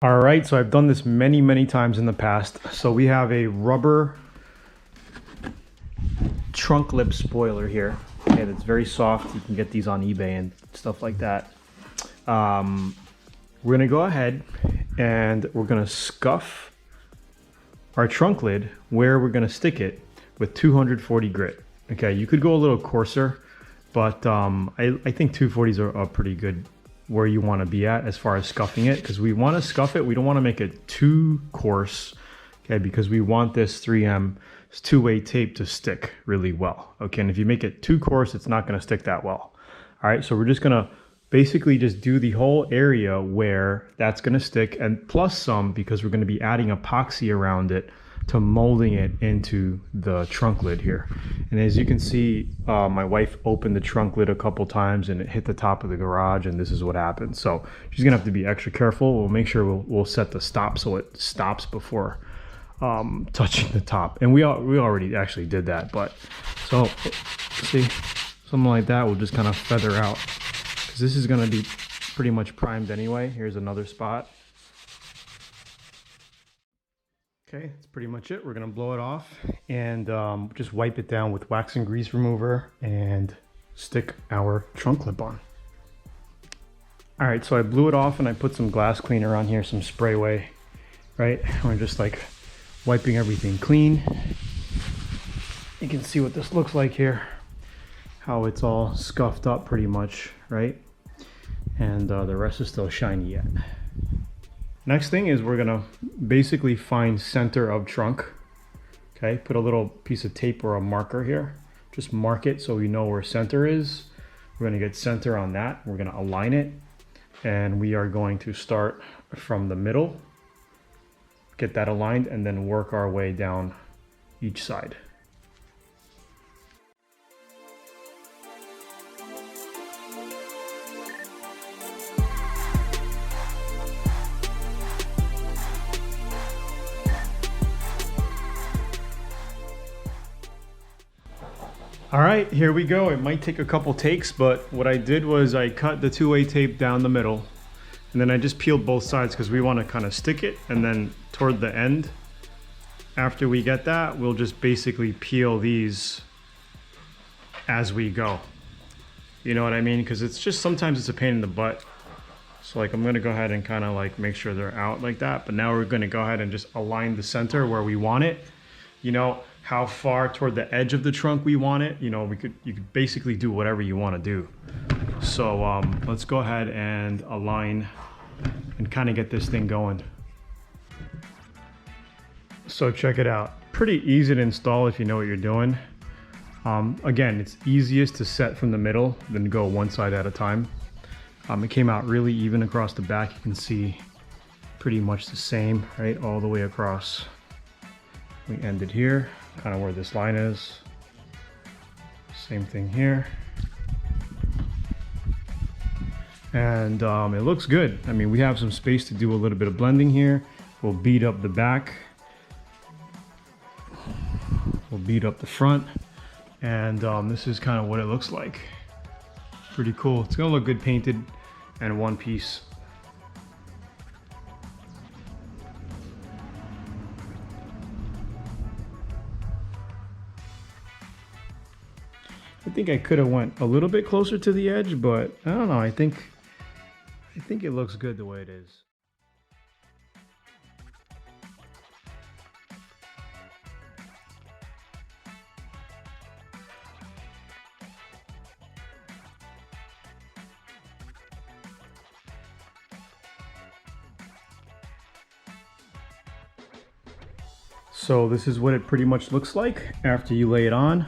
All right, so I've done this many times in the past. So we have a rubber trunk lip spoiler here. Okay, that's very soft. You can get these on eBay and stuff like that. We're gonna go ahead and we're gonna scuff our trunk lid where we're gonna stick it with 240 grit. Okay, you could go a little coarser, but I think 240s are pretty good where you want to be at as far as scuffing it, because we want to scuff it. We don't want to make it too coarse, okay, because we want this 3M two-way tape to stick really well. Okay, and if you make it too coarse, it's not going to stick that well. All right, so we're just going to basically just do the whole area where that's going to stick, and plus some, because we're going to be adding epoxy around it to molding it into the trunk lid here. And as you can see, my wife opened the trunk lid a couple times and it hit the top of the garage, and this is what happened. So she's gonna have to be extra careful. We'll make sure we'll set the stop so it stops before touching the top. And we already actually did that, but so see, something like that will just kind of feather out, because this is gonna be pretty much primed anyway. Here's another spot. Okay, that's pretty much it. We're gonna blow it off and just wipe it down with wax and grease remover and stick our trunk lip on. All right, so I blew it off and I put some glass cleaner on here, some Sprayway, right? We're just like wiping everything clean. You can see what this looks like here, how it's all scuffed up pretty much, right? And the rest is still shiny yet. Next thing is we're gonna basically find center of trunk. Okay, put a little piece of tape or a marker here. Just mark it so we know where center is. We're gonna get center on that. We're gonna align it. And we are going to start from the middle, get that aligned, and then work our way down each side. All right, here we go. It might take a couple takes, but what I did was I cut the two-way tape down the middle, and then I just peeled both sides because we want to kind of stick it, and then toward the end, after we get that, we'll just basically peel these as we go. You know what I mean? Because it's just, sometimes it's a pain in the butt. So like, I'm gonna go ahead and kind of like make sure they're out like that, but now we're gonna go ahead and just align the center where we want it. You know, how far toward the edge of the trunk we want it. You know, you could basically do whatever you want to do. So let's go ahead and align and kind of get this thing going. So check it out. Pretty easy to install if you know what you're doing. Again, it's easiest to set from the middle than go one side at a time. It came out really even across the back. You can see pretty much the same, right, all the way across. We ended here, kind of where this line is. Same thing here. And it looks good. I mean, we have some space to do a little bit of blending here. We'll bead up the back. We'll bead up the front. And this is kind of what it looks like. Pretty cool. It's gonna look good painted and one piece. I think I could have went a little bit closer to the edge, but I don't know. I think it looks good the way it is. So this is what it pretty much looks like after you lay it on.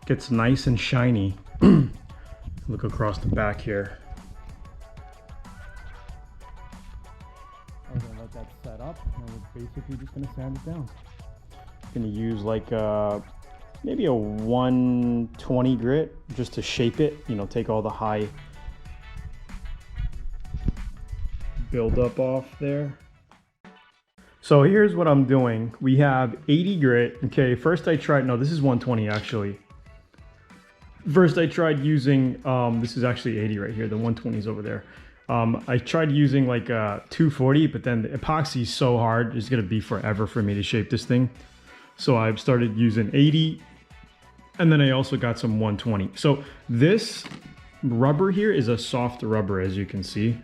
Gets nice and shiny. Look across the back here. I'm gonna let that set up, and we're basically just gonna sand it down. Gonna use like maybe a 120 grit just to shape it. You know, take all the high build up off there. So here's what I'm doing. We have 80 grit. Okay, first I tried, no, this is 120 actually. First I tried using, this is actually 80 right here, the 120 is over there. I tried using like 240, but then the epoxy is so hard, it's gonna be forever for me to shape this thing. So I've started using 80, and then I also got some 120. So this rubber here is a soft rubber, as you can see.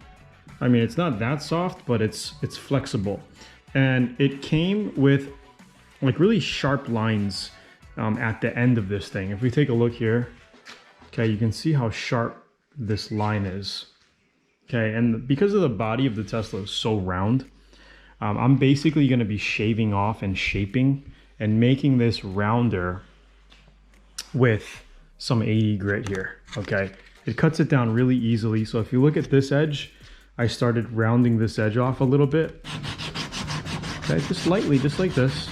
I mean, it's not that soft, but it's flexible. And it came with like really sharp lines at the end of this thing. If we take a look here, okay, you can see how sharp this line is. Okay, and because of the body of the Tesla is so round, I'm basically going to be shaving off and shaping and making this rounder with some 80 grit here. Okay, it cuts it down really easily. So if you look at this edge, I started rounding this edge off a little bit. Okay, just lightly, just like this.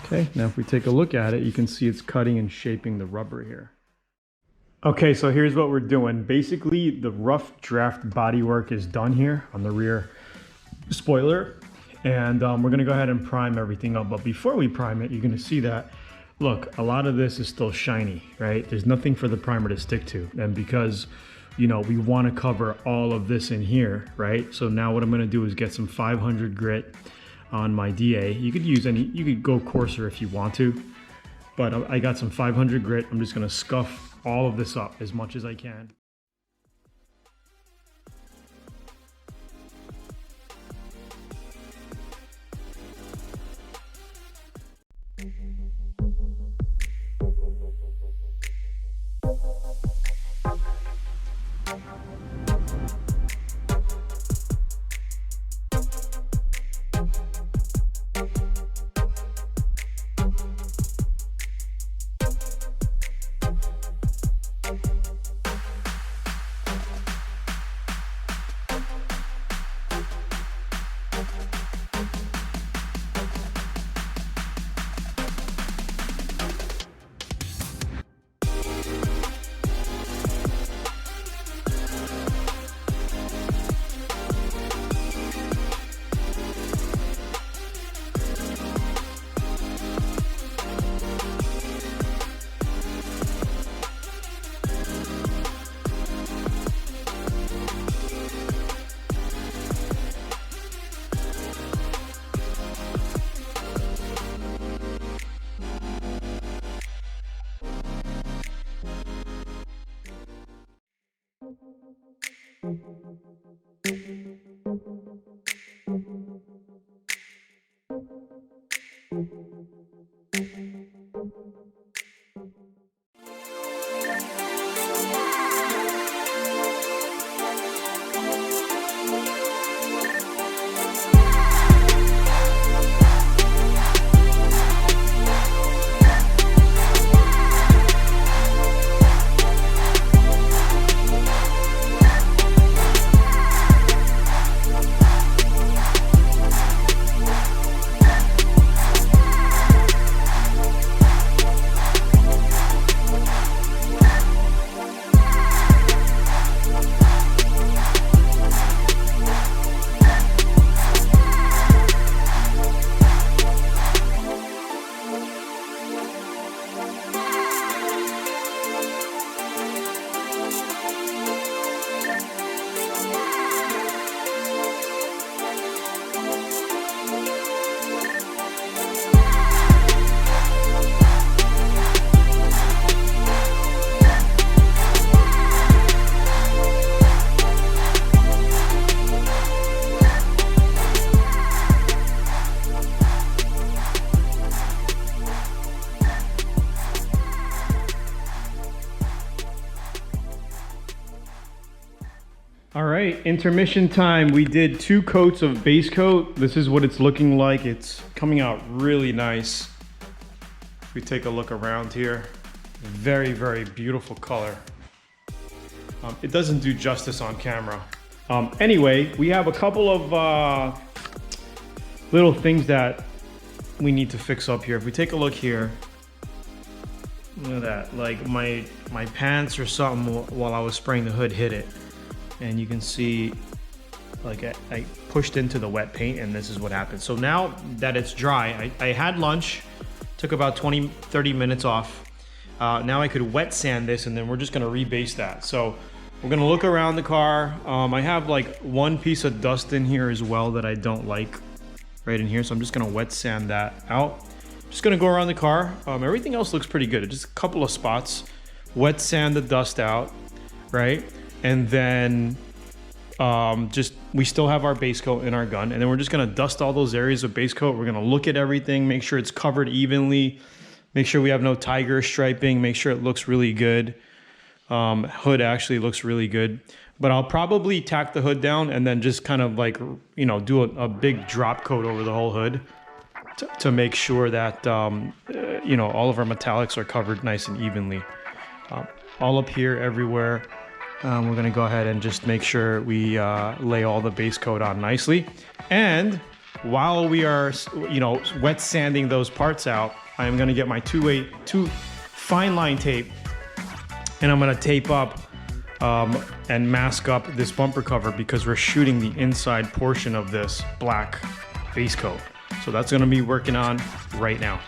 Okay, now if we take a look at it, you can see it's cutting and shaping the rubber here. Okay, so here's what we're doing. Basically, the rough draft bodywork is done here on the rear spoiler. And we're gonna go ahead and prime everything up. But before we prime it, you're gonna see that, look, a lot of this is still shiny, right? There's nothing for the primer to stick to. And because, you know, we wanna cover all of this in here, right? So now what I'm gonna do is get some 500 grit on my DA. You could use any, you could go coarser if you want to, but I got some 500 grit. I'm just gonna scuff all of this up as much as I can. All right, intermission time. We did 2 coats of base coat. This is what it's looking like. It's coming out really nice. If we take a look around here, very, very beautiful color. It doesn't do justice on camera. Anyway, we have a couple of little things that we need to fix up here. If we take a look here, look at that. Like my pants or something while I was spraying the hood hit it. And you can see like I pushed into the wet paint and this is what happened. So now that it's dry, I had lunch, took about 20-30 minutes off. Now I could wet sand this, and then we're just gonna rebase that. So we're gonna look around the car. I have like one piece of dust in here as well that I don't like, right in here. So I'm just gonna wet sand that out. Just gonna go around the car. Everything else looks pretty good. Just a couple of spots. Wet sand the dust out, right? And then we still have our base coat in our gun, and then we're just gonna dust all those areas of base coat. We're gonna look at everything, make sure it's covered evenly, make sure we have no tiger striping, make sure it looks really good. Hood actually looks really good, but I'll probably tack the hood down and then just kind of like, you know, do a big drop coat over the whole hood to make sure that, you know, all of our metallics are covered nice and evenly. All up here, everywhere. We're gonna go ahead and just make sure we lay all the base coat on nicely. And while we are, you know, wet sanding those parts out, I'm gonna get my two fine line tape, and I'm gonna tape up and mask up this bumper cover because we're shooting the inside portion of this black base coat. So that's gonna be working on right now.